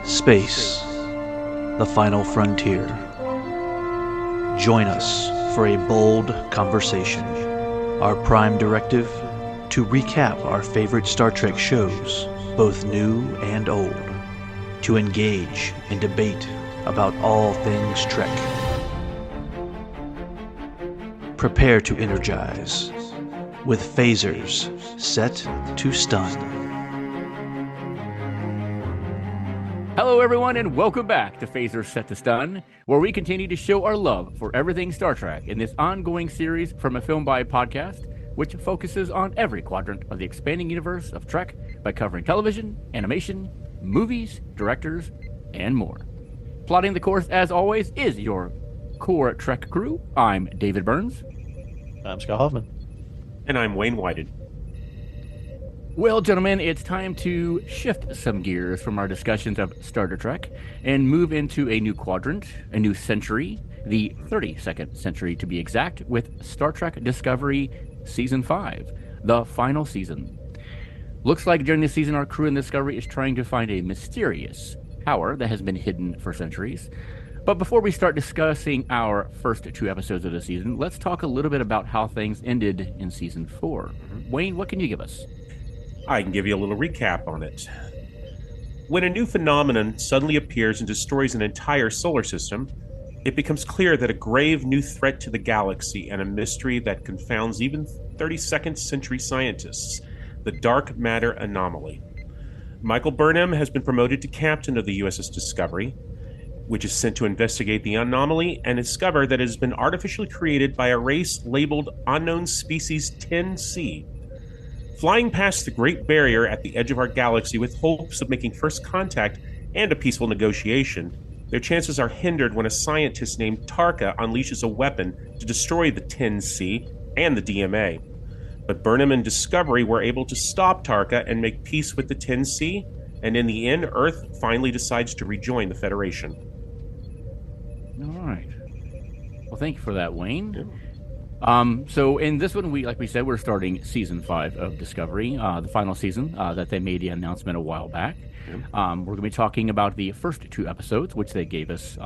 Space, the final frontier. Join us for a bold conversation. Our prime directive, to recap our favorite Star Trek shows, both new and old. To engage in debate about all things Trek. Prepare to energize with phasers set to stun. Hello, everyone, and welcome back to Phasers Set to Stun, where we continue to show our love for everything Star Trek in this ongoing series from a Film by podcast, which focuses on every quadrant of the expanding universe of Trek by covering television, animation, movies, directors, and more. Plotting the course, as always, is your core Trek crew. I'm David Burns. I'm Scott Hoffman. And I'm Wayne Whited. Well, gentlemen, it's time to shift some gears from our discussions of Star Trek and move into a new quadrant, a new century, the 32nd century to be exact, with Star Trek Discovery Season 5, the final season. Looks like during this season, our crew in Discovery is trying to find a mysterious power that has been hidden for centuries. But before we start discussing our first two episodes of the season, let's talk a little bit about how things ended in Season 4. Wayne, what can you give us? I can give you a little recap on it. When a new phenomenon suddenly appears and destroys an entire solar system, it becomes clear that a grave new threat to the galaxy and a mystery that confounds even 32nd century scientists, the dark matter anomaly. Michael Burnham has been promoted to captain of the USS Discovery, which is sent to investigate the anomaly and discover that it has been artificially created by a race labeled Unknown Species 10C. Flying past the Great Barrier at the edge of our galaxy with hopes of making first contact and a peaceful negotiation, their chances are hindered when a scientist named Tarka unleashes a weapon to destroy the 10C and the DMA. But Burnham and Discovery were able to stop Tarka and make peace with the 10C, and in the end, Earth finally decides to rejoin the Federation. All right. Well, thank you for that, Wayne. Yeah. So in this one, like we said, we're starting Season 5 of Discovery, the final season that they made the announcement a while back. We're going to be talking about the first two episodes, which they gave us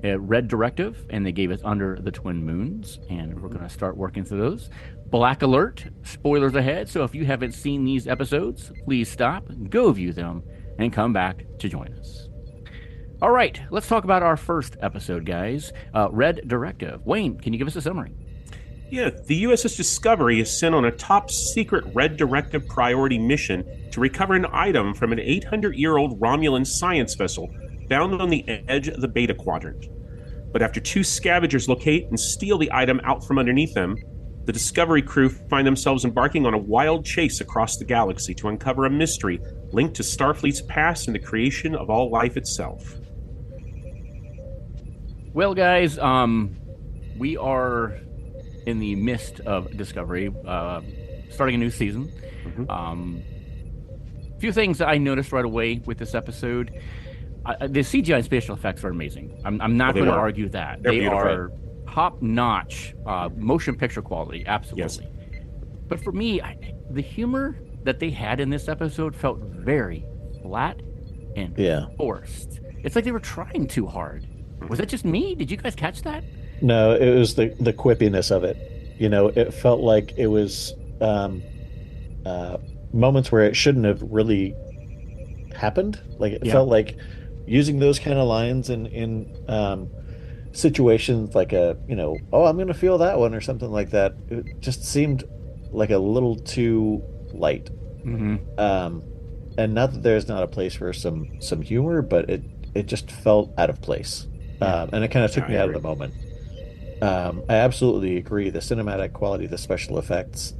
Red Directive, and they gave us Under the Twin Moons, and we're going to start working through those. Black alert, spoilers ahead, so if you haven't seen these episodes, please stop, go view them, and come back to join us. All right, let's talk about our first episode, guys. Red Directive. Wayne, can you give us a summary? Yeah, the USS Discovery is sent on a top-secret Red Directive priority mission to recover an item from an 800-year-old Romulan science vessel found on the edge of the Beta Quadrant. But after two scavengers locate and steal the item out from underneath them, the Discovery crew find themselves embarking on a wild chase across the galaxy to uncover a mystery linked to Starfleet's past and the creation of all life itself. Well, guys, we are in the midst of Discovery, starting a new season. A few things that I noticed right away with this episode. The CGI and spatial effects are amazing. I'm not going to argue that. They're they beautiful. are top-notch motion picture quality, absolutely. Yes. But for me, the humor that they had in this episode felt very flat and forced. It's like they were trying too hard. Was that just me? Did you guys catch that? No, it was the quippiness of it. You know, it felt like it was moments where it shouldn't have really happened. Like it felt like using those kind of lines in situations like oh, I'm going to feel that one or something like that. It just seemed like a little too light. And not that there's not a place for some humor, but it just felt out of place. And it kind of took me out of the moment. I absolutely agree. The cinematic quality, the special effects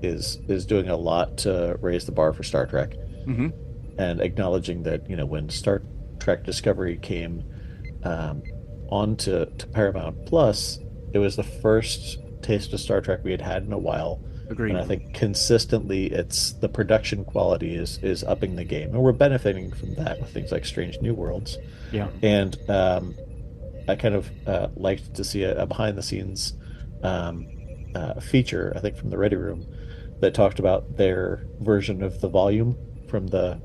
is doing a lot to raise the bar for Star Trek. And acknowledging that, when Star Trek Discovery came onto Paramount Plus, it was the first taste of Star Trek we had in a while. Agreed. And I think consistently the production quality is upping the game. And we're benefiting from that with things like Strange New Worlds. Yeah. And I kind of liked to see a behind-the-scenes feature, I think, from the Ready Room that talked about their version of the volume from the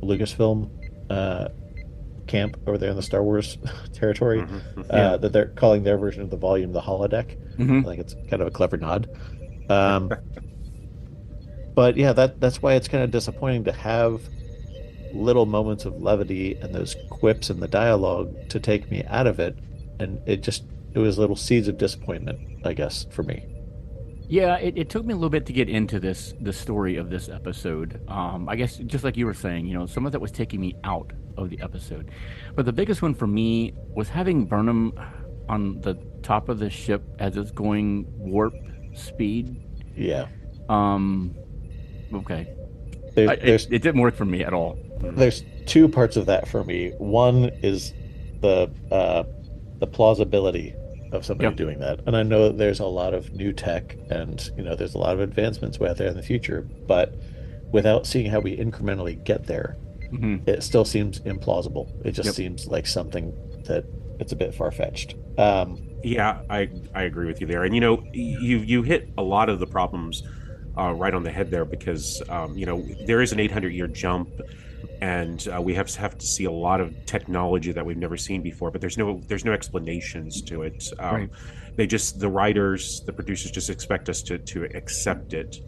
Lucasfilm camp over there in the Star Wars territory, Yeah. that they're calling their version of the volume the holodeck. I think it's kind of a clever nod. Um, but yeah, that's why it's kind of disappointing to have little moments of levity and those quips in the dialogue to take me out of it, and it was little seeds of disappointment, I guess, for me. Yeah, it took me a little bit to get into the story of this episode. I guess just like you were saying, some of that was taking me out of the episode. But the biggest one for me was having Burnham on the top of the ship as it's going warp speed. Yeah. Okay. It didn't work for me at all. There's two parts of that for me. One is the plausibility of somebody doing that. And I know that there's a lot of new tech and, there's a lot of advancements out there in the future, but without seeing how we incrementally get there, it still seems implausible. It just seems like something that it's a bit far-fetched. Yeah, I agree with you there. And, you hit a lot of the problems right on the head there because, there is an 800-year jump, and we have to see a lot of technology that we've never seen before, but there's no explanations to it. Right. The writers, the producers just expect us to accept it.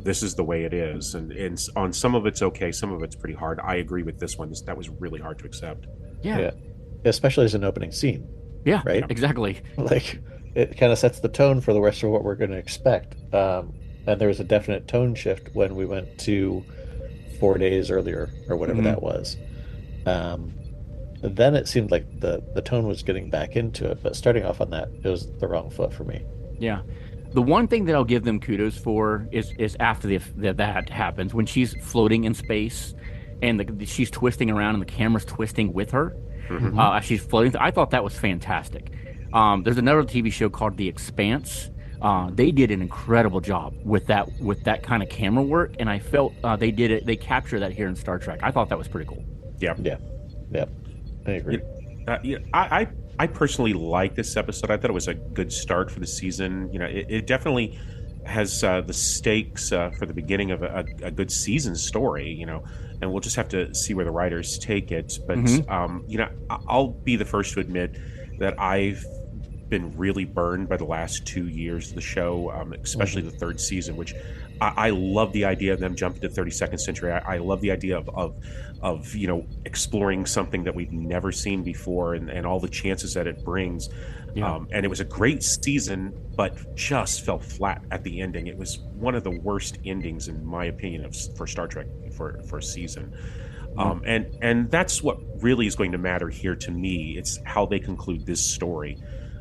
This is the way it is, and on some of it's okay, some of it's pretty hard. I agree with this one. That was really hard to accept. Yeah. Especially as an opening scene. Yeah, right? Exactly. Like, it kind of sets the tone for the rest of what we're going to expect. And there was a definite tone shift when we went to 4 days earlier or whatever that was. Then it seemed like the tone was getting back into it, but starting off on that, it was the wrong foot for me. Yeah. The one thing that I'll give them kudos for is after that happens, when she's floating in space and she's twisting around and the camera's twisting with her. As she's floating. I thought that was fantastic. There's another TV show called The Expanse. They did an incredible job with that kind of camera work, and I felt they captured that here in Star Trek. I thought that was pretty cool. Yeah. I agree. I personally like this episode. I thought it was a good start for the season. It definitely has the stakes for the beginning of a good season story. And we'll just have to see where the writers take it. But I'll be the first to admit that I've been really burned by the last 2 years of the show, especially the third season, which I love the idea of them jumping to 32nd century. I love the idea of exploring something that we've never seen before and all the chances that it brings. And it was a great season, but just fell flat at the ending. It was one of the worst endings, in my opinion, for Star Trek for a season. And that's what really is going to matter here to me. It's how they conclude this story.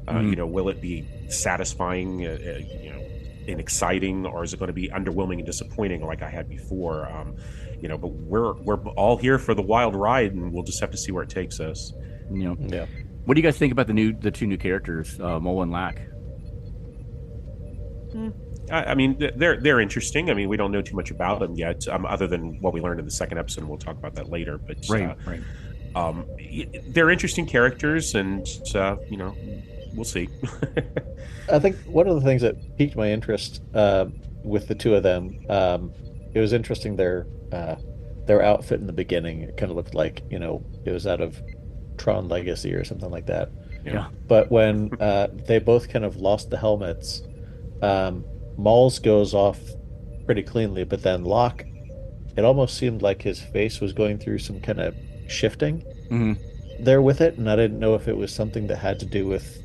Will it be satisfying, and exciting, or is it going to be underwhelming and disappointing like I had before? But we're all here for the wild ride, and we'll just have to see where it takes us. Yeah. What do you guys think about the two new characters, Mole and Lack? I mean, they're interesting. I mean, we don't know too much about them yet, other than what we learned in the second episode, and we'll talk about that later. But right. They're interesting characters, and we'll see. I think one of the things that piqued my interest with the two of them, it was interesting their outfit in the beginning. It kind of looked like it was out of Tron Legacy or something like that. Yeah. But when they both kind of lost the helmets, Malls goes off pretty cleanly, but then Locke, it almost seemed like his face was going through some kind of shifting there with it, and I didn't know if it was something that had to do with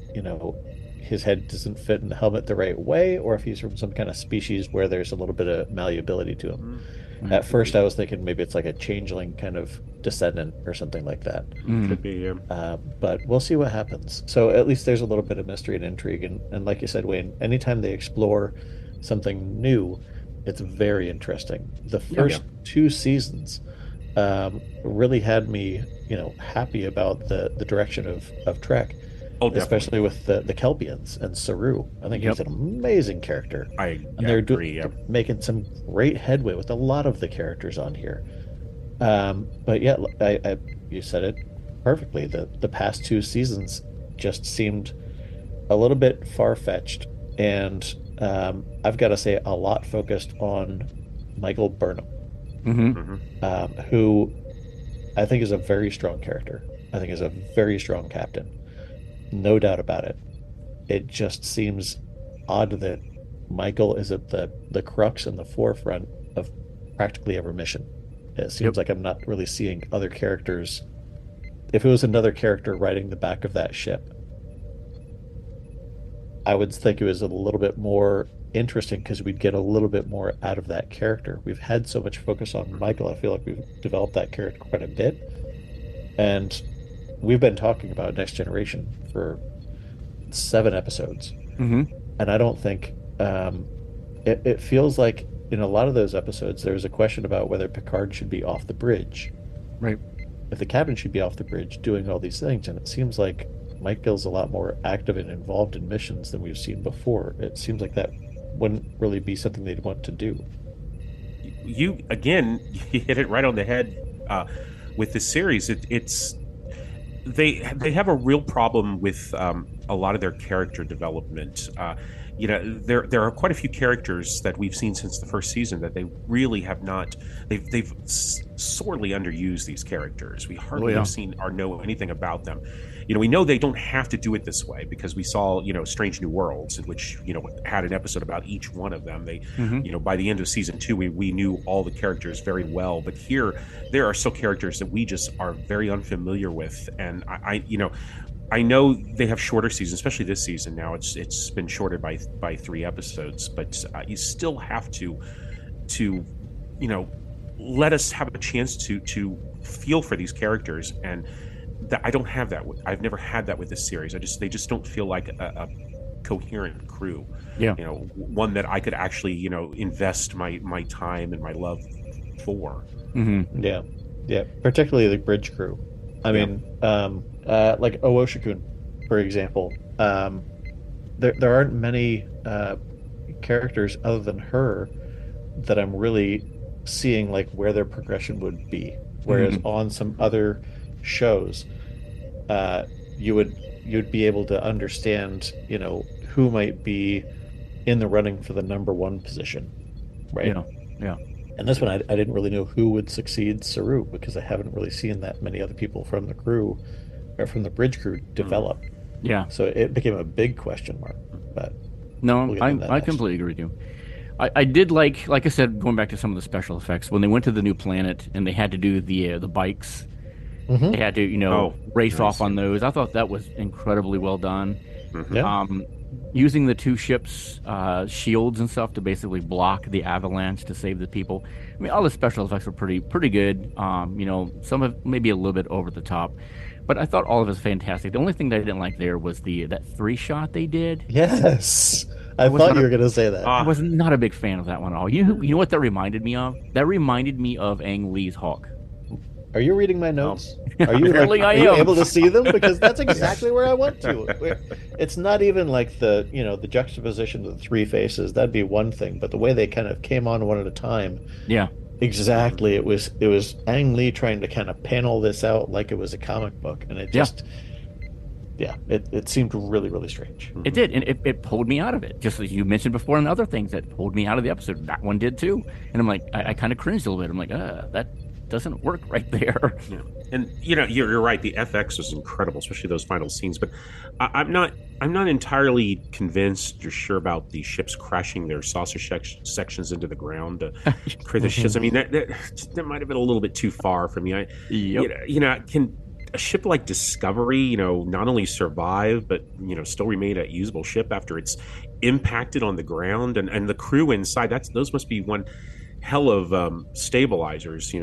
his head doesn't fit in the helmet the right way, or if he's from some kind of species where there's a little bit of malleability to him. At first I was thinking maybe it's like a changeling kind of descendant or something like that. Could be, yeah. But we'll see what happens. So at least there's a little bit of mystery and intrigue, and like you said, Wayne, anytime they explore something new, it's very interesting. The first two seasons really had me happy about the direction of Trek. Oh, especially with the Kelpians and Saru. I think he's an amazing character. They're making some great headway with a lot of the characters on here. But yeah, you said it perfectly. The past two seasons just seemed a little bit far-fetched, and I've got to say a lot focused on Michael Burnham, who I think is a very strong character. I think is a very strong captain. No doubt about it. It just seems odd that Michael is at the crux and the forefront of practically every mission. It seems like I'm not really seeing other characters. If it was another character riding the back of that ship, I would think it was a little bit more interesting because we'd get a little bit more out of that character. We've had so much focus on Michael. I feel like we've developed that character quite a bit. And we've been talking about Next Generation for 7 episodes. Mm-hmm. And I don't think it feels like in a lot of those episodes, there's a question about whether Picard should be off the bridge. Right. If the captain should be off the bridge doing all these things. And it seems like Michael's a lot more active and involved in missions than we've seen before. It seems like that wouldn't really be something they'd want to do. You hit it right on the head with this series. They have a real problem with a lot of their character development. There are quite a few characters that we've seen since the first season that they really have not. They've sorely underused these characters. We hardly have seen or know anything about them. We know they don't have to do it this way because we saw, Strange New Worlds, in which, had an episode about each one of them. They, by the end of season 2, we knew all the characters very well. But here, there are still characters that we just are very unfamiliar with. And I know they have shorter seasons, especially this season now. It's been shorted by 3 episodes, but you still have to let us have a chance to feel for these characters. And I don't have that. I've never had that with this series. They just don't feel like a coherent crew. Yeah. One that I could actually invest my time and my love for. Mm-hmm. Yeah. Particularly the bridge crew. I mean, like Owoshikun, for example. There aren't many characters other than her that I'm really seeing like where their progression would be. Whereas on some other shows, you'd be able to understand, who might be in the running for the number 1 position, right? Yeah. And this one, I didn't really know who would succeed Saru because I haven't really seen that many other people from the crew or from the bridge crew develop. Yeah. So it became a big question mark. But no, I completely agree with you. I did like I said, going back to some of the special effects when they went to the new planet and they had to do the bikes. Mm-hmm. They had to, race off on those. I thought that was incredibly well done. Mm-hmm. Yeah. Using the 2 ships' shields and stuff to basically block the avalanche to save the people. I mean, all the special effects were pretty good. Some of maybe a little bit over the top, but I thought all of it was fantastic. The only thing that I didn't like there was that 3 shot they did. Yes, I thought you were going to say that. I was not a big fan of that one at all. You know what that reminded me of? That reminded me of Ang Lee's Hawk. Are you reading my notes? Are you able to see them? Because that's exactly where I went to. It's not even like the juxtaposition of the 3 faces. That'd be one thing, but the way they kind of came on one at a time. Yeah. Exactly. It was Ang Lee trying to kind of panel this out like it was a comic book, and it just it seemed really, really strange. It did, and it pulled me out of it. Just as you mentioned before, and other things that pulled me out of the episode. That one did too, and I'm like, I kind of cringed a little bit. I'm like, that doesn't work right there. Yeah. And you're right. The FX was incredible, especially those final scenes. But I'm not entirely convinced or sure about the ships crashing their saucer sections into the ground to create the ships. I mean, that might have been a little bit too far for me. Can a ship like Discovery, not only survive but still remain a usable ship after it's impacted on the ground, and the crew inside? Those must be one hell of stabilizers, in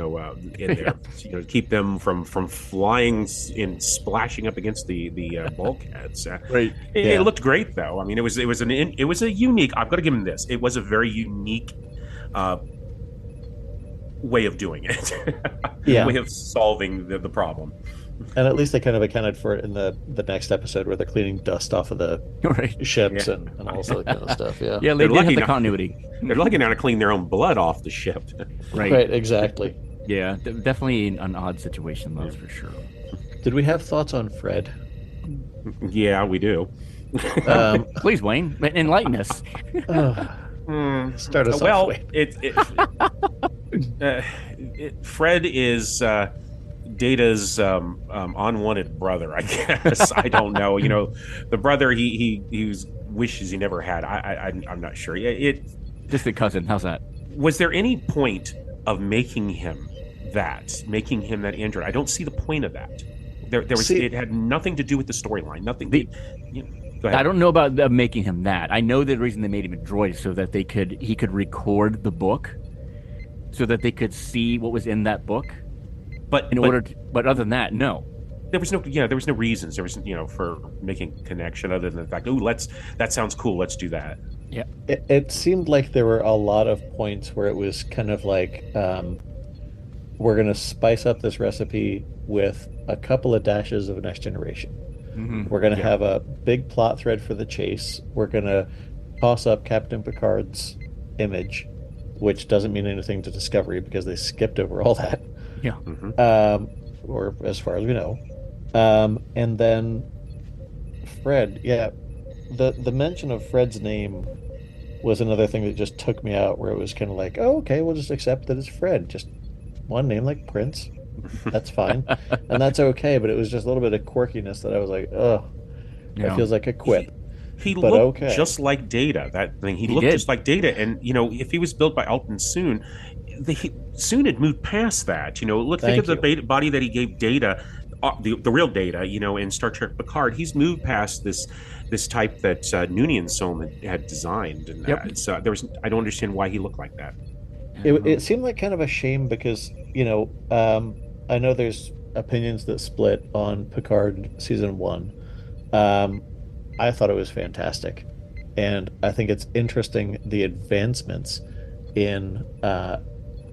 there, to keep them from flying and splashing up against the bulkheads. Right. It looked great, though. I mean, it was a unique. I've got to give them this. It was a very unique way of doing it. Way of solving the problem. And at least they kind of accounted for it in the next episode where they're cleaning dust off of the ships and all that kind of stuff. Yeah. Yeah, they did have the continuity. They're lucky now to clean their own blood off the ship. Right, exactly. Yeah, definitely an odd situation, that's for sure. Did we have thoughts on Fred? Yeah, we do. Please, Wayne, enlighten us. Start us off. Well, Fred is Data's unwanted brother, I guess. I don't know. The brother he wishes he never had. I'm not sure. Just a cousin. How's that? Was there any point of making him that android? I don't see the point of that. There was. It had nothing to do with the storyline. Nothing. Go ahead. I don't know about making him that. I know the reason they made him a droid is so that he could record the book, so that they could see what was in that book. But other than that, no. There was no reasons. There was for making connection other than the fact, that sounds cool. Let's do that. Yeah. It seemed like there were a lot of points where it was kind of like, we're going to spice up this recipe with a couple of dashes of Next Generation. Mm-hmm. We're going to have a big plot thread for the chase. We're going to toss up Captain Picard's image, which doesn't mean anything to Discovery because they skipped over all that. Yeah. Mm-hmm. Or as far as we know. And then Fred, the mention of Fred's name was another thing that just took me out, where it was kind of like, oh, okay, we'll just accept that it's Fred. Just one name like Prince. That's fine. And that's okay, but it was just a little bit of quirkiness that I was like, oh, that feels like a quip. He looked just like Data. That thing, he looked just like Data. And, if he was built by Alton Soon, Soon had moved past that. Think of the body that he gave Data, the real Data, in Star Trek Picard. He's moved past this type that Noonien Sohn had designed. And I don't understand why he looked like that. It seemed like kind of a shame because, I know there's opinions that split on Picard season 1. I thought it was fantastic. And I think it's interesting the advancements in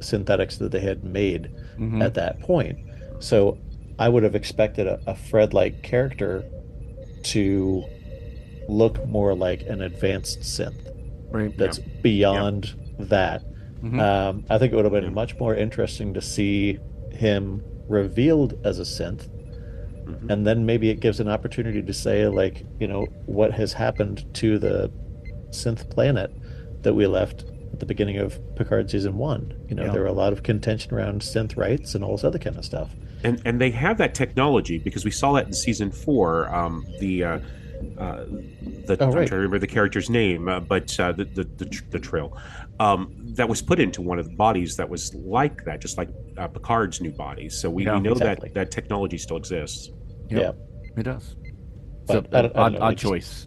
synthetics that they had made at that point. So I would have expected a Fred-like character to look more like an advanced synth. Right. That's beyond that. Mm-hmm. I think it would have been much more interesting to see him revealed as a synth, and then maybe it gives an opportunity to say, like, what has happened to the synth planet that we left at the beginning of Picard season 1. There were a lot of contention around synth rights and all this other kind of stuff. And they have that technology because we saw that in season 4. I'm trying to remember the character's name, but the trail that was put into one of the bodies that was like that, just like Picard's new body. So we know that technology still exists. Yeah, it does. So odd choice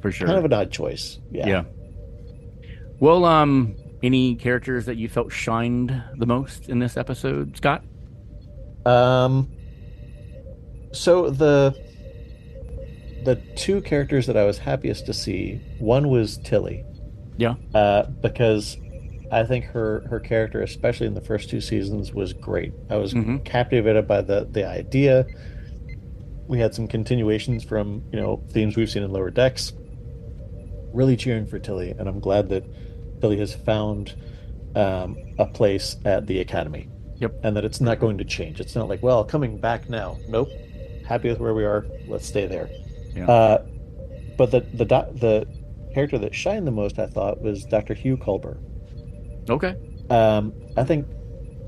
for sure. Kind of an odd choice. Yeah. Well, any characters that you felt shined the most in this episode, Scott? So the two characters that I was happiest to see, one was Tilly. Yeah. Because I think her character, especially in the first 2 seasons, was great. I was captivated by the idea. We had some continuations from, themes we've seen in Lower Decks. Really cheering for Tilly, and I'm glad that Tilly has found a place at the Academy. Yep. And that it's not going to change. It's not like, well, coming back now. Nope. Happy with where we are. Let's stay there. Yeah. But the character that shined the most, I thought, was Dr. Hugh Culber. Okay. I think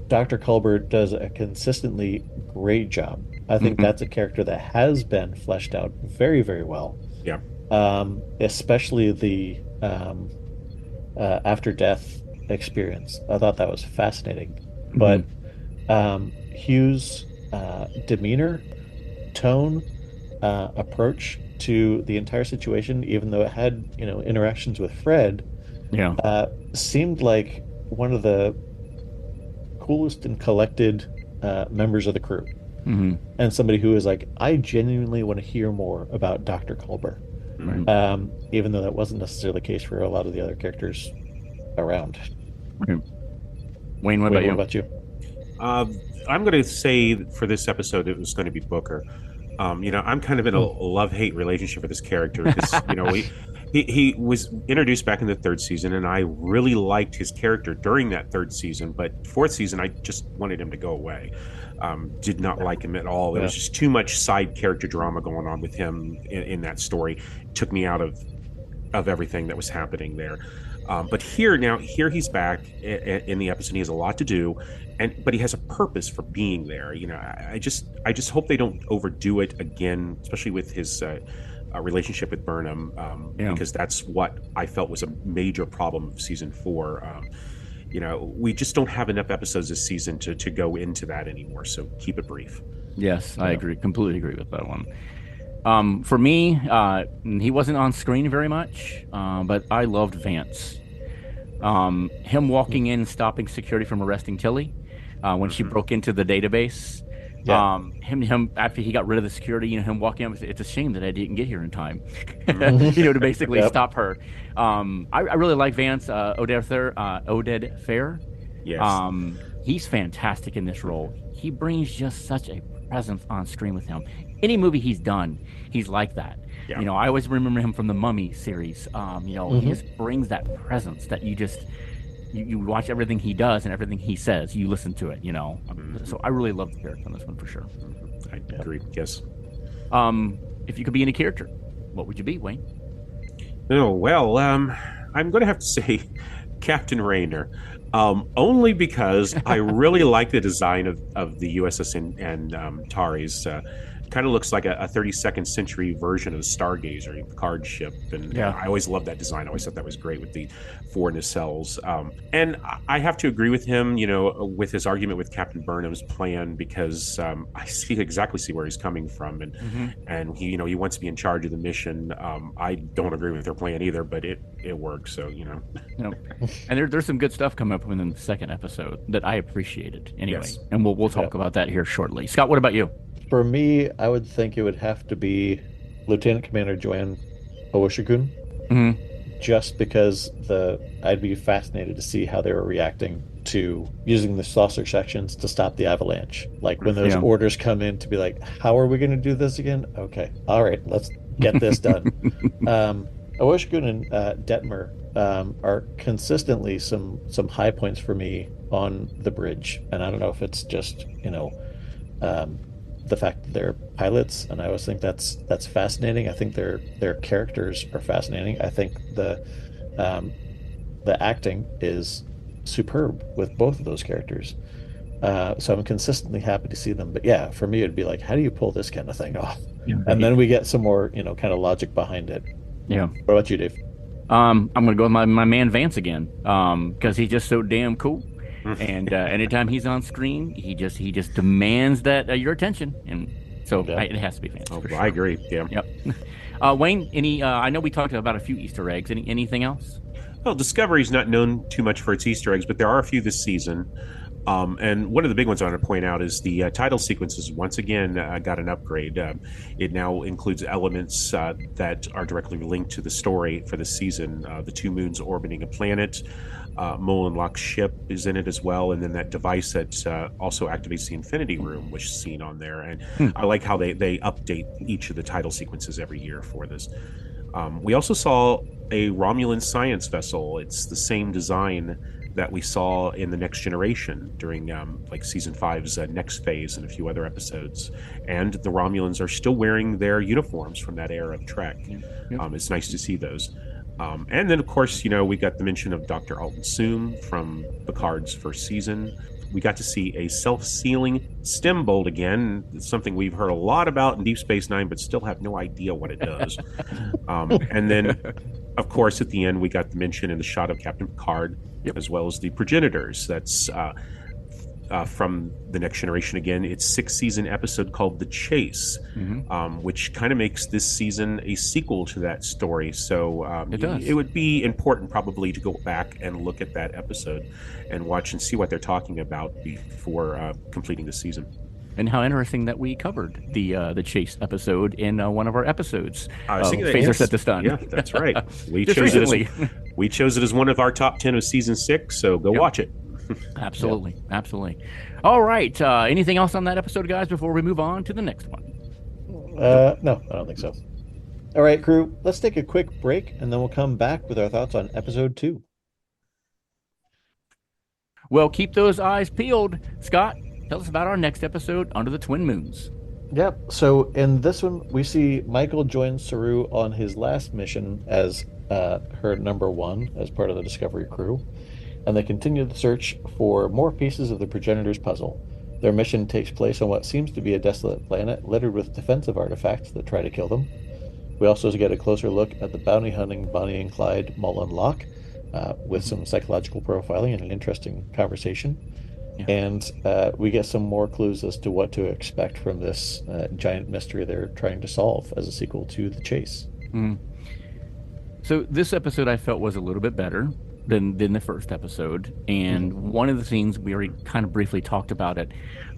Dr. Culber does a consistently great job. I think that's a character that has been fleshed out very, very well. Yeah. Especially the after death experience. I thought that was fascinating. But Hugh's demeanor, tone, approach to the entire situation, even though it had interactions with Fred, seemed like one of the coolest and collected members of the crew, and somebody who is like, I genuinely want to hear more about Dr. Culber, even though that wasn't necessarily the case for a lot of the other characters around. Wayne, what about you? I'm going to say for this episode it was going to be Booker. I'm kind of in a love-hate relationship with this character because he was introduced back in the 3rd season, and I really liked his character during that 3rd season. But 4th season, I just wanted him to go away. Did not like him at all. There was just too much side character drama going on with him in that story. It took me out of everything that was happening there. But here he's back in the episode. He has a lot to do, but he has a purpose for being there. I just hope they don't overdo it again, especially with his relationship with Burnham, because that's what I felt was a major problem of season 4. We just don't have enough episodes this season to go into that anymore. So keep it brief. Yes, I agree. Completely agree with that one. For me, he wasn't on screen very much, but I loved Vance. Him walking in, stopping security from arresting Tilly when she broke into the database. Yeah. Him after he got rid of the security, him walking up, it's a shame that I didn't get here in time, to basically stop her. I really like Vance, Oded Fair. Yes. He's fantastic in this role. He brings just such a presence on screen with him. Any movie he's done, he's like that. Yeah. I always remember him from the Mummy series. He just brings that presence that you watch everything he does and everything he says. You listen to it, So I really love the character on this one for sure. I agree. Yes. If you could be any character, what would you be, Wayne? Oh, well, I'm going to have to say Captain Rayner. Only because I really like the design of the USS and Tari's. Kind of looks like a 32nd century version of the Stargazer, the Picard ship. And I always loved that design. I always thought that was great with the 4 nacelles. And I have to agree with him, with his argument with Captain Burnham's plan, because I exactly see where he's coming from. And he, he wants to be in charge of the mission. I don't agree with their plan either, but it works. So, And there's some good stuff coming up in the second episode that I appreciated anyway. Yes. And we'll talk about that here shortly. Scott, what about you? For me, I would think it would have to be Lieutenant Commander Joanne Owoshikun, just because I'd be fascinated to see how they were reacting to using the saucer sections to stop the avalanche. Like when those orders come in to be like, how are we going to do this again? Okay, all right, let's get this done. Owoshikun and Detmer are consistently some high points for me on the bridge, and I don't know if it's just the fact that they're pilots, and I always think that's fascinating. I think their characters are fascinating. I think the acting is superb with both of those characters. So I'm consistently happy to see them. But yeah, for me, it'd be like, how do you pull this kind of thing off? And then we get some more, kind of logic behind it. Yeah. What about you, Dave? I'm gonna go with my man Vance again, because he's just so damn cool. And anytime he's on screen, he just demands that your attention, and so it has to be Vance. Sure. I agree. Yeah. Yep. Wayne, any? I know we talked about a few Easter eggs. Anything else? Well, Discovery's not known too much for its Easter eggs, but there are a few this season. And one of the big ones I want to point out is the title sequences once again got an upgrade. It now includes elements that are directly linked to the story for the season. The 2 moons orbiting a planet. Mullen Locke's ship is in it as well, and then that device that also activates the Infinity Room, which is seen on there. And I like how they update each of the title sequences every year for this. We also saw a Romulan science vessel. It's the same design that we saw in The Next Generation during season 5's next phase and a few other episodes. And the Romulans are still wearing their uniforms from that era of Trek. It's nice to see those. And then, of course, we got the mention of Dr. Alton Soom from Picard's first season. We got to see a self-sealing stem bolt again. It's something we've heard a lot about in Deep Space Nine, but still have no idea what it does. And then, of course, at the end, we got the mention in the shot of Captain Picard, as well as the progenitors. That's from The Next Generation again. It's 6th-season episode called The Chase, which kind of makes this season a sequel to that story. So it would be important probably to go back and look at that episode and watch and see what they're talking about before completing the season. And how interesting that we covered the Chase episode in one of our episodes. Phaser Set to Stun. Yeah, that's right. We chose it as one of our top 10 of season 6, so go watch it. Absolutely. All right. Anything else on that episode, guys, before we move on to the next one? No, I don't think so. All right, crew, let's take a quick break, and then we'll come back with our thoughts on episode 2. Well, keep those eyes peeled. Scott, tell us about our next episode, Under the Twin Moons. Yep. So in this one, we see Michael join Saru on his last mission as her number one as part of the Discovery crew, and they continue the search for more pieces of the progenitor's puzzle. Their mission takes place on what seems to be a desolate planet littered with defensive artifacts that try to kill them. We also get a closer look at the bounty hunting Bonnie and Clyde Mullen Locke, with some psychological profiling and an interesting conversation. Yeah. And we get some more clues as to what to expect from this giant mystery they're trying to solve as a sequel to The Chase. Mm. So this episode I felt was a little bit better than the first episode. And one of the scenes, we already kind of briefly talked about it,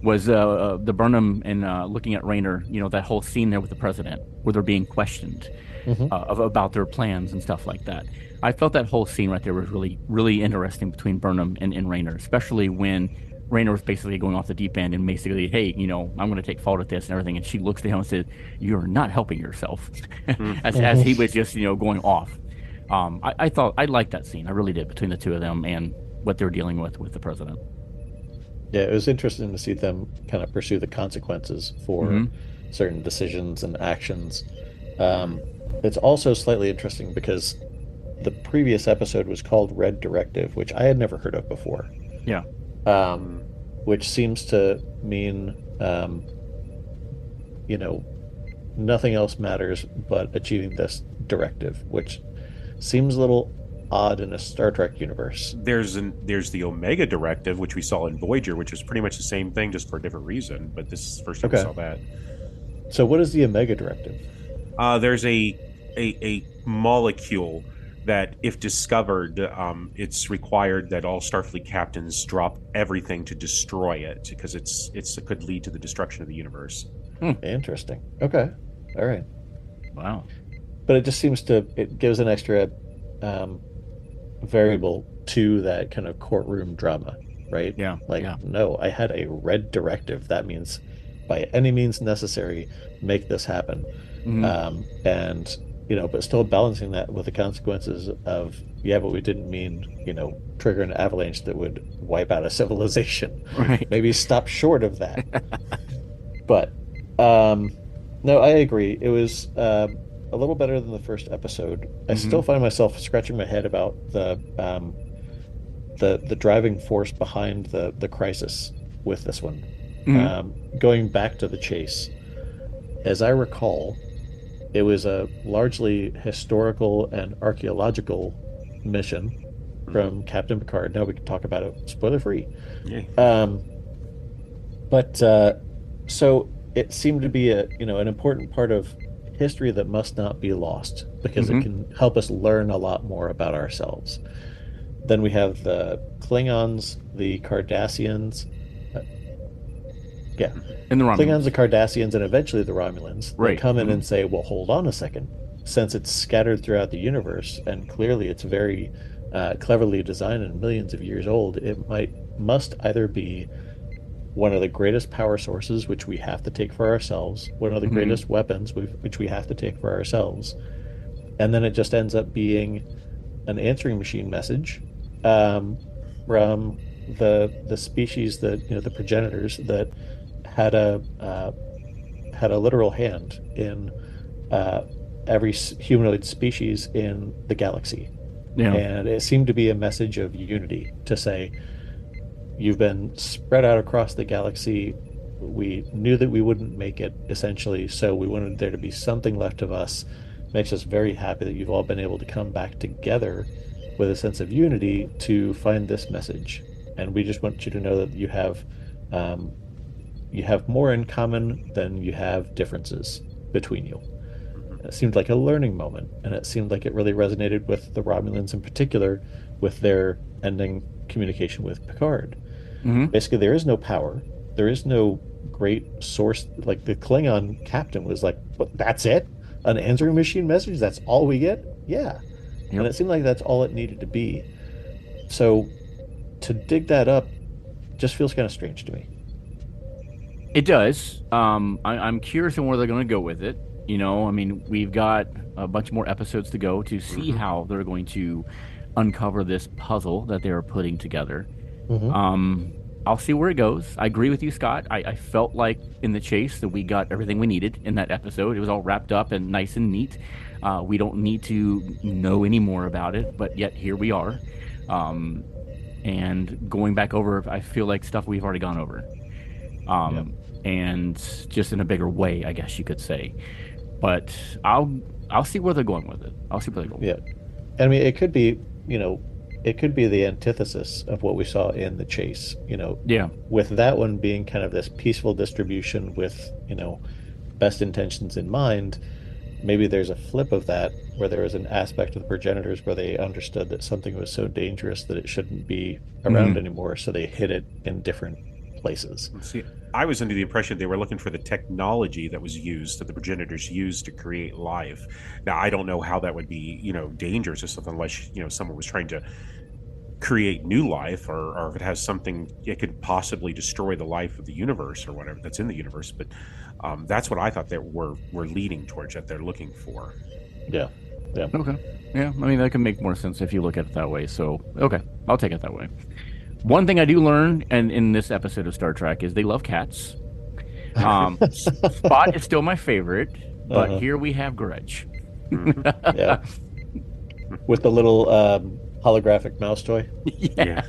was the Burnham and looking at Rayner, that whole scene there with the president where they're being questioned about their plans and stuff like that. I felt that whole scene right there was really, really interesting between Burnham and Rayner, especially when Rayner was basically going off the deep end and basically, hey, I'm going to take fault at this and everything. And she looks to him and says, "You're not helping yourself," as he was just, going off. I thought I liked that scene. I really did, between the two of them and what they're dealing with the president. Yeah, it was interesting to see them kind of pursue the consequences for certain decisions and actions. It's also slightly interesting because the previous episode was called Red Directive, which I had never heard of before. Yeah. Which seems to mean, nothing else matters but achieving this directive, which seems a little odd in a Star Trek universe. There's the Omega Directive, which we saw in Voyager, which is pretty much the same thing, just for a different reason. But this is the first time we saw that. So what is the Omega Directive? There's a molecule that, if discovered, it's required that all Starfleet captains drop everything to destroy it, because it could lead to the destruction of the universe. Interesting. Okay. All right. Wow. But it just seems it gives an extra variable to that kind of courtroom drama, right? Yeah. No, I had a red directive. That means by any means necessary, make this happen. And, but still balancing that with the consequences of, but we didn't mean, trigger an avalanche that would wipe out a civilization. Right. Maybe stop short of that. But, no, I agree. It was a little better than the first episode. I still find myself scratching my head about the driving force behind the crisis with this one. Going back to The Chase, as I recall, it was a largely historical and archaeological mission from Captain Picard. Now we can talk about it spoiler free. So it seemed to be an important part of history that must not be lost, because it can help us learn a lot more about ourselves. Then we have the Klingons, the Cardassians, and the Romulans. Klingons, the Cardassians, and eventually the Romulans. Right. They come in and say, well, hold on a second. Since it's scattered throughout the universe, and clearly it's very cleverly designed and millions of years old, it must either be one of the greatest power sources, which we have to take for ourselves, one of the greatest weapons, which we have to take for ourselves, and then it just ends up being an answering machine message from the species that, the progenitors that had a literal hand in every humanoid species in the galaxy. And it seemed to be a message of unity, to say, you've been spread out across the galaxy. We knew that we wouldn't make it, essentially, so we wanted there to be something left of us. Makes us very happy that you've all been able to come back together with a sense of unity to find this message. And we just want you to know that you have more in common than you have differences between you. It seemed like a learning moment, and it seemed like it really resonated with the Romulans in particular, with their ending communication with Picard. Basically, there is no power, there is no great source. Like, the Klingon captain was like, "But that's it? An answering machine message? That's all we get?" And it seemed like that's all it needed to be. So to dig that up just feels kind of strange to me. It does. I'm curious on where they're going to go with it. We've got a bunch more episodes to go to see how they're going to uncover this puzzle that they're putting together. I'll see where it goes. I agree with you, Scott. I felt like in the chase that we got everything we needed in that episode. It was all wrapped up and nice and neat. We don't need to know any more about it, but yet here we are. And going back over, I feel like stuff we've already gone over. And just in a bigger way, I guess you could say. But I'll see where they're going with it. I'll see where they're going. Yeah, I mean, it could be, it could be the antithesis of what we saw in the chase. Yeah. With that one being kind of this peaceful distribution with best intentions in mind. Maybe there's a flip of that where there was an aspect of the progenitors where they understood that something was so dangerous that it shouldn't be around anymore, so they hid it in different places. See, I was under the impression they were looking for the technology that was used, that the progenitors used to create life. Now, I don't know how that would be, dangerous or something, unless, someone was trying to create new life, or if it has something, it could possibly destroy the life of the universe or whatever that's in the universe. But that's what I thought that we're leading towards, that they're looking for. Yeah. Okay. Yeah, I mean, that can make more sense if you look at it that way. So, okay, I'll take it that way. One thing I do learn, and in this episode of Star Trek, is they love cats. Spot is still my favorite, but here we have Grudge. Yeah. With the little holographic mouse toy. Yeah.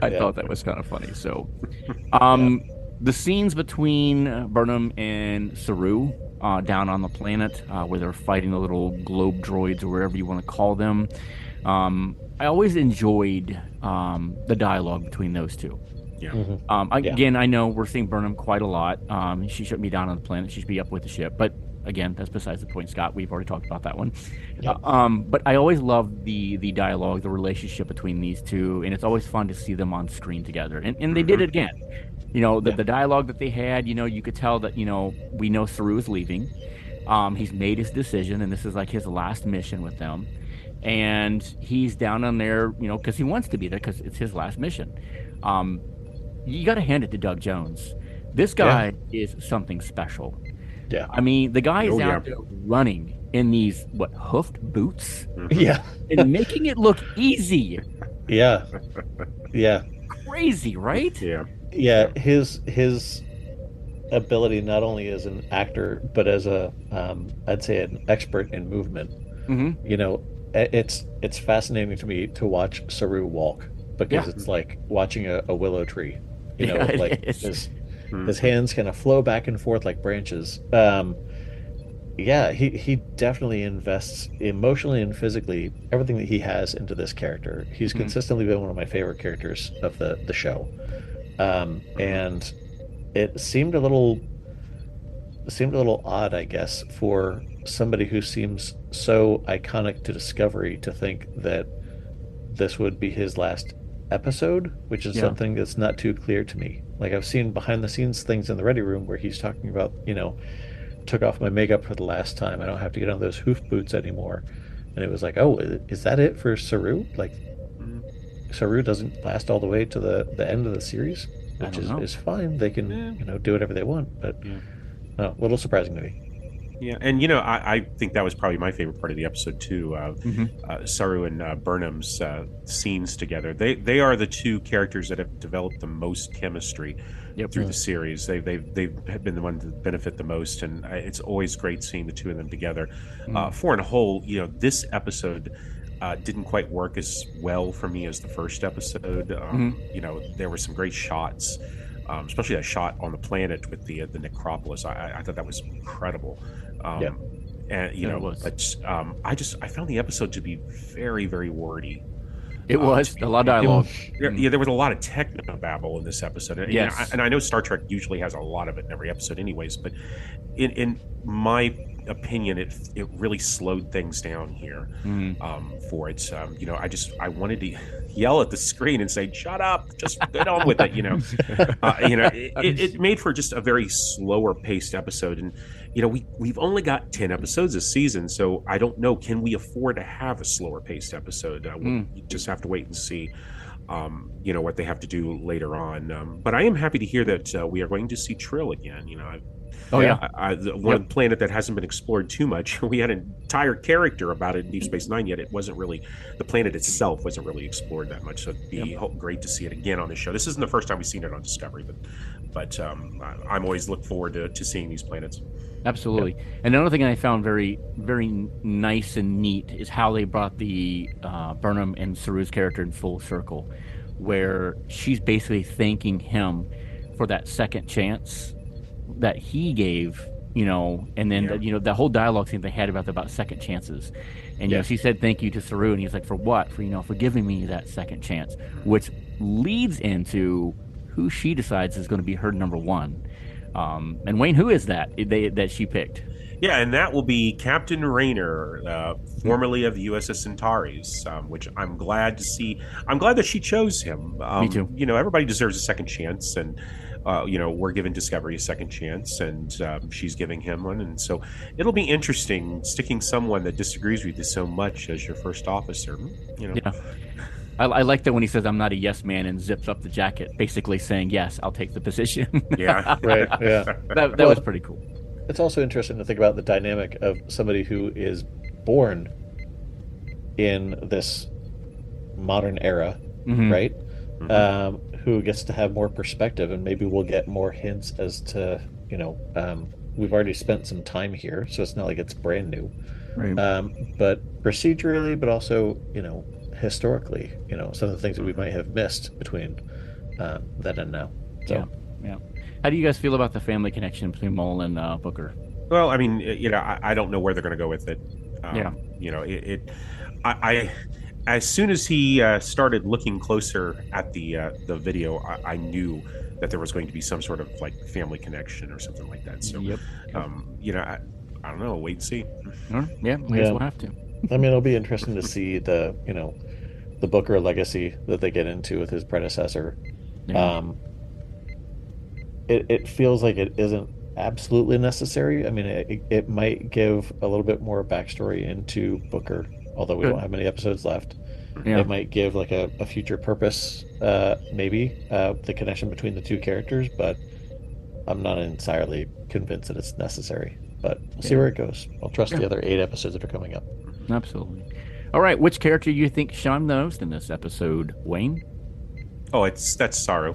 I thought that was kind of funny. So, the scenes between Burnham and Saru down on the planet, where they're fighting the little globe droids or wherever you want to call them, I always enjoyed the dialogue between those two. Yeah. Again, I know we're seeing Burnham quite a lot. She shouldn't be down on the planet. She should be up with the ship. But again, that's besides the point, Scott. We've already talked about that one. Yep. But I always love the dialogue, the relationship between these two, and it's always fun to see them on screen together. And they did it again. The dialogue that they had, you could tell that, we know Saru is leaving. He's made his decision, and this is like his last mission with them. And he's down on there, because he wants to be there because it's his last mission. You got to hand it to Doug Jones. This guy is something special. Yeah. I mean, the guy is out there running in these, hoofed boots? Yeah. And making it look easy. Yeah. Yeah. Crazy, right? Yeah. Yeah. His ability not only as an actor, but as I'd say an expert in movement. It's fascinating to me to watch Saru walk, because it's like watching a willow tree. His hands kind of flow back and forth like branches. He definitely invests emotionally and physically everything that he has into this character. He's consistently been one of my favorite characters of the show. And it seemed a little odd, I guess, for somebody who seems so iconic to Discovery to think that this would be his last episode, which is something that's not too clear to me. Like, I've seen behind the scenes things in the ready room where he's talking about, took off my makeup for the last time. I don't have to get on those hoof boots anymore. And it was like, oh, is that it for Saru? Like, Saru doesn't last all the way to the end of the series, which is fine. They can, do whatever they want. But a little surprising to me. Yeah, and I think that was probably my favorite part of the episode too. Saru and Burnham's scenes together. They are the two characters that have developed the most chemistry through the series. They've been the ones that benefit the most, and it's always great seeing the two of them together. For a whole, this episode didn't quite work as well for me as the first episode. There were some great shots. Especially that shot on the planet with the necropolis. I thought that was incredible. And but I found the episode to be very, very wordy. It was a lot of dialogue. There was a lot of technobabble in this episode. And I know Star Trek usually has a lot of it in every episode, anyways. But in my opinion, it really slowed things down here for it. I wanted to yell at the screen and say, "Shut up! Just get on with it." It made for just a very slower paced episode, and we've only got 10 episodes this season, so I don't know. Can we afford to have a slower paced episode? We'll just have to wait and see. What they have to do later on. But I am happy to hear that we are going to see Trill again. Oh yeah. One of the planet that hasn't been explored too much. We had an entire character about it in Deep Space Nine, yet it wasn't really, the planet itself wasn't really explored that much. So it'd be great to see it again on the show. This isn't the first time we've seen it on Discovery, but I'm always look forward to seeing these planets. Absolutely. And another thing I found very, very nice and neat is how they brought the Burnham and Saru's character in full circle, where she's basically thanking him for that second chance that he gave, and then the whole dialogue scene they had about second chances, and she said thank you to Saru, and he's like, for what? For giving me that second chance, which leads into who she decides is going to be her number one. And Wayne, who is that that she picked? Yeah, and that will be Captain Rayner, formerly of the USS Centaurus, which I'm glad to see. I'm glad that she chose him. Me too. Everybody deserves a second chance, and we're giving Discovery a second chance, and she's giving him one, and so it'll be interesting sticking someone that disagrees with you so much as your first officer. Yeah. I like that when he says, I'm not a yes man, and zips up the jacket, basically saying, yes, I'll take the position. Yeah. Right. Yeah. That was pretty cool. It's also interesting to think about the dynamic of somebody who is born in this modern era, right? Who gets to have more perspective, and maybe we'll get more hints as to, we've already spent some time here, so it's not like it's brand new. Right. But procedurally, but also, historically, some of the things that we might have missed between then and now. So. Yeah. How do you guys feel about the family connection between Mullen and Booker? Well, I mean, I don't know where they're going to go with it. I as soon as he started looking closer at the video, I knew that there was going to be some sort of like family connection or something like that. So, I don't know. Wait and see. Yeah, we'll have to. I mean, it'll be interesting to see the Booker legacy that they get into with his predecessor. Yeah. It feels like it isn't absolutely necessary. I mean, it might give a little bit more backstory into Booker, although we don't have many episodes left. Yeah. It might give like a future purpose, maybe, the connection between the two characters, but I'm not entirely convinced that it's necessary. But we'll see where it goes. I'll trust the other 8 episodes that are coming up. Absolutely. All right, which character do you think shone the most in this episode, Wayne? Oh, that's Saru.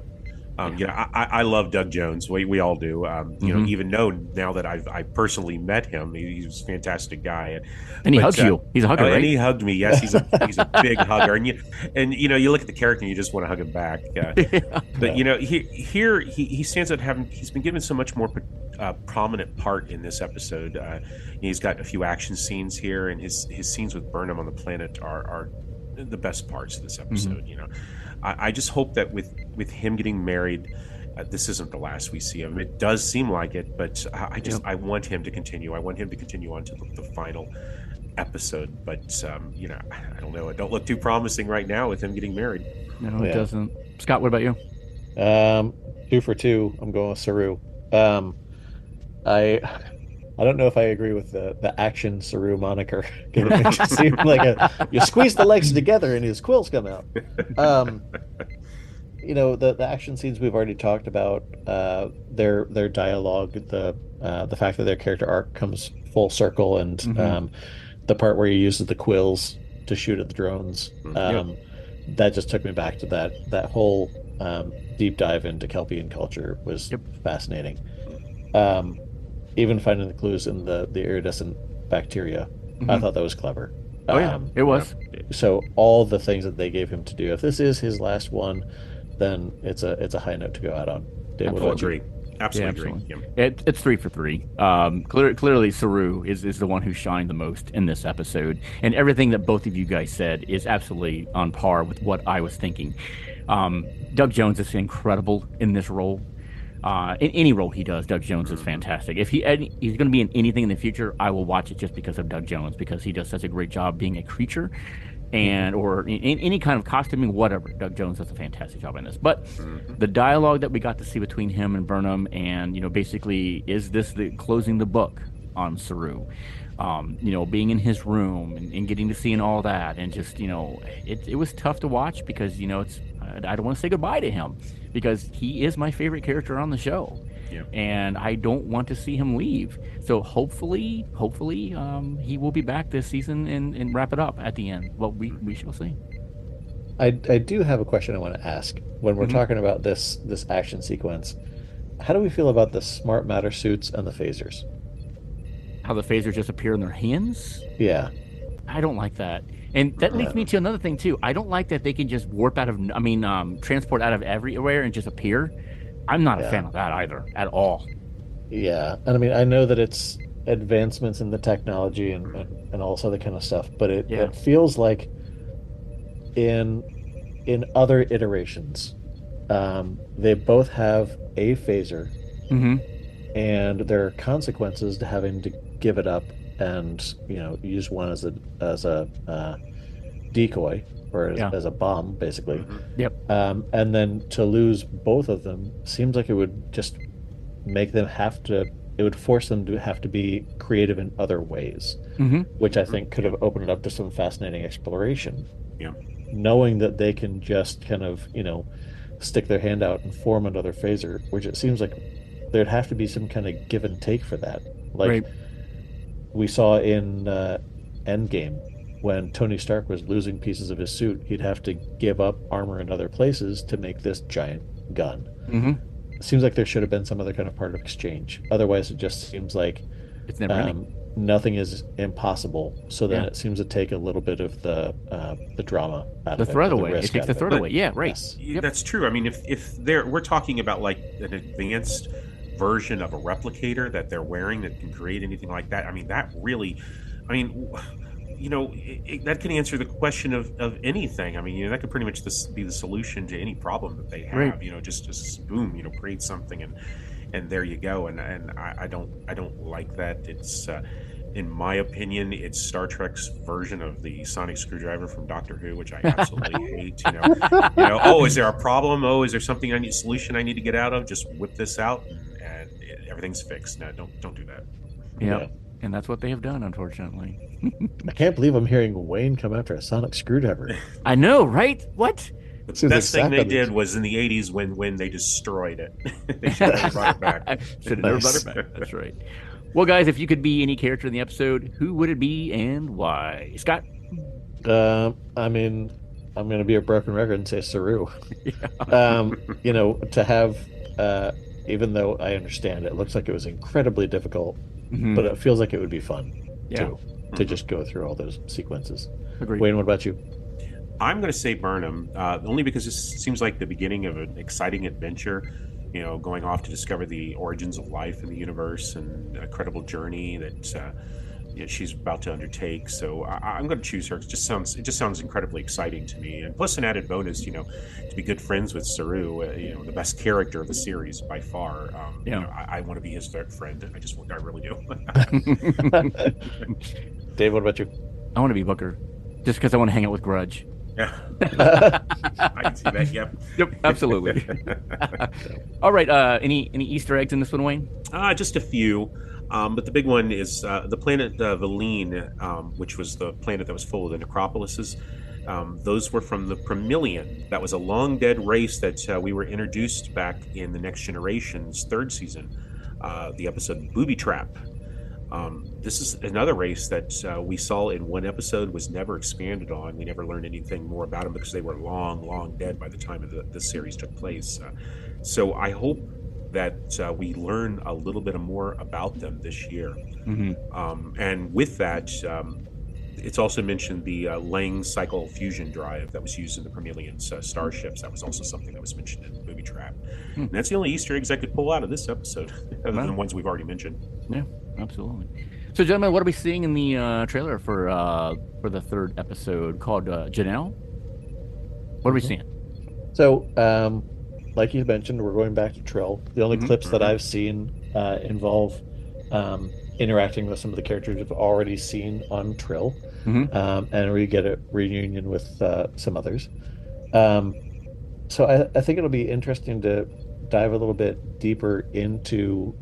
I love Doug Jones. We all do. Even know now that I personally met him, he's a fantastic guy. And he hugs you. He's a hugger, right? And he hugged me. Yes, he's a big hugger. And you look at the character and you just want to hug him back. But he stands out having. He's been given so much more prominent part in this episode. He's got a few action scenes here, and his scenes with Burnham on the planet are the best parts of this episode. I just hope that with him getting married, this isn't the last we see of him. It does seem like it, but I want him to continue. I want him to continue on to the final episode. But I don't know. It don't look too promising right now with him getting married. No, it doesn't. Scott, what about you? 2 for 2. I'm going with Saru. I don't know if I agree with the action Saru moniker. It makes it seem like you squeeze the legs together and his quills come out. The action scenes we've already talked about, their dialogue, the fact that their character arc comes full circle, and the part where he uses the quills to shoot at the drones. That just took me back to that whole deep dive into Kelpian culture was fascinating. Even finding the clues in the iridescent bacteria, I thought that was clever. It was. So all the things that they gave him to do, if this is his last one, then it's a high note to go out on. Dave, Absolutely agree. It's 3 for 3. Clearly, Saru is the one who shined the most in this episode, and everything that both of you guys said is absolutely on par with what I was thinking. Doug Jones is incredible in this role. In any role he does, Doug Jones is fantastic. If he's going to be in anything in the future, I will watch it just because of Doug Jones, because he does such a great job being a creature, or in any kind of costuming, whatever. Doug Jones does a fantastic job in this. But the dialogue that we got to see between him and Burnham, and basically, is this closing the book on Saru? Being in his room and getting to see all that, and just it was tough to watch because I don't want to say goodbye to him because he is my favorite character on the show. Yeah. And I don't want to see him leave. So hopefully, he will be back this season and wrap it up at the end. Well, we shall see. I do have a question I want to ask when we're talking about this action sequence. How do we feel about the smart matter suits and the phasers? How the phasers just appear in their hands? Yeah. I don't like that. And that leads me to another thing too. I don't like that they can just warp out of, transport out of everywhere and just appear. I'm not a fan of that either, at all. Yeah. And I mean, I know that it's advancements in the technology and all this other kind of stuff, but it feels like in other iterations, they both have a phaser, and there are consequences to having to give it up and use one as a decoy or as a bomb, basically. Yep. And then to lose both of them seems like it would just make them it would force them to have to be creative in other ways, which I think could have opened it up to some fascinating exploration. Yeah. Knowing that they can just kind of, stick their hand out and form another phaser, which it seems like there'd have to be some kind of give and take for that. Like we saw in Endgame, when Tony Stark was losing pieces of his suit, he'd have to give up armor in other places to make this giant gun. It seems like there should have been some other kind of part of exchange. Otherwise, it just seems like it's never ending. Nothing is impossible. So then it seems to take a little bit of the drama out of it. The threat away. It takes the threat away. Yeah, right. Yes. Yep. That's true. I mean, if we're talking about like an advanced version of a replicator that they're wearing that can create anything like that, I mean, that really, that can answer the question of anything. I mean, that could pretty much be the solution to any problem that they have. Right. Just boom, create something and there you go. And I don't like that. It's in my opinion, it's Star Trek's version of the sonic screwdriver from Doctor Who, which I absolutely hate. Oh, is there a problem? Oh, is there something solution I need to get out of? Just whip this out and everything's fixed. No, don't do that. Yeah. And that's what they have done, unfortunately. I can't believe I'm hearing Wayne come after a sonic screwdriver. I know, right? What? The best thing they did was in the 80s when they destroyed it. They should have brought it back. Should have never brought it back. That's right. Well, guys, if you could be any character in the episode, who would it be and why? Scott? I mean, I'm going to be a broken record and say Saru. To have, even though I understand it looks like it was incredibly difficult, but it feels like it would be fun too, to just go through all those sequences. Agreed. Wayne, what about you? I'm going to say Burnham, only because this seems like the beginning of an exciting adventure, going off to discover the origins of life in the universe and a credible journey that she's about to undertake. So I'm going to choose her. It just sounds incredibly exciting to me. And plus an added bonus, to be good friends with Saru, the best character of the series by far. I want to be his friend. I really do. Dave, what about you? I want to be Booker, just because I want to hang out with Grudge. Yeah, I can see that. Yep, absolutely. All right. Any Easter eggs in this one, Wayne? Just a few. But the big one is the planet Valine, which was the planet that was full of the necropolises. Those were from the Promillion. That was a long dead race that we were introduced back in the Next Generation's third season, the episode Booby Trap. This is another race that we saw in one episode, was never expanded on. We never learned anything more about them because they were long dead by the time of the series took place. So I hope that we learn a little bit more about them this year. And with that, it's also mentioned the Lang cycle fusion drive that was used in the Promillian's starships. That was also something that was mentioned in Booby Trap. And that's the only Easter eggs I could pull out of this episode, other than the ones we've already mentioned. Yeah, absolutely. So, gentlemen, what are we seeing in the trailer for the third episode called Janelle? What are we seeing? So, like you mentioned, we're going back to Trill. The only clips that I've seen involve interacting with some of the characters we've already seen on Trill, and we get a reunion with some others. So I think it'll be interesting to dive a little bit deeper into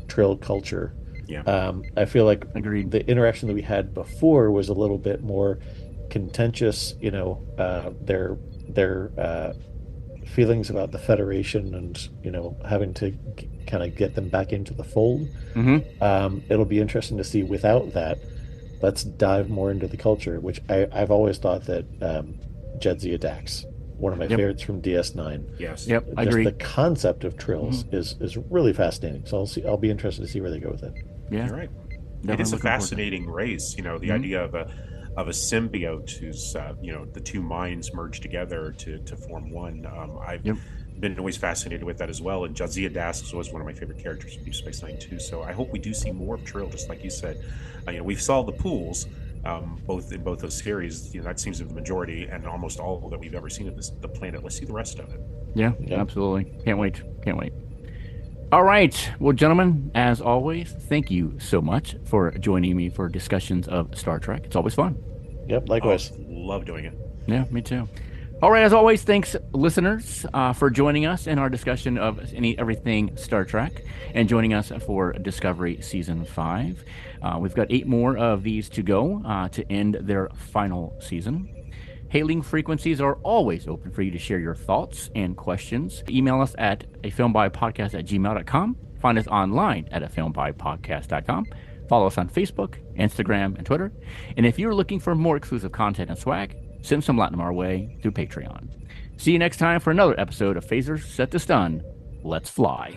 Trill culture. Yeah. I feel like Agreed. the interaction that we had before was a little bit more contentious. Their feelings about the Federation and, having to kind of get them back into the fold. It'll be interesting to see without that. Let's dive more into the culture, which I've always thought that Jadzia Dax, one of my favorites from DS9. Yes. Yep, I agree. The concept of trills is really fascinating. So I'll be interested to see where they go with it. Yeah, You're right. Definitely it is a looking forward to it. fascinating race. The idea of a symbiote who's the two minds merged together to form one. I've been always fascinated with that as well. And Jadzia Dax was one of my favorite characters from Deep Space Nine too. So I hope we do see more of Trill, just like you said. We've saw the pools. Both those series, that seems to be the majority and almost all that we've ever seen of the planet. Let's see the rest of it. Yeah, absolutely. Can't wait. All right. Well, gentlemen, as always, thank you so much for joining me for discussions of Star Trek. It's always fun. Yep, likewise. Love doing it. Yeah, me too. All right, as always, thanks, listeners, for joining us in our discussion of everything Star Trek and joining us for Discovery Season 5. We've got 8 more of these to go to end their final season. Hailing frequencies are always open for you to share your thoughts and questions. Email us at afilmbypodcast@gmail.com. Find us online at afilmbypodcast.com. Follow us on Facebook, Instagram, and Twitter. And if you're looking for more exclusive content and swag, send some Latinum our way through Patreon. See you next time for another episode of Phasers Set to Stun. Let's fly.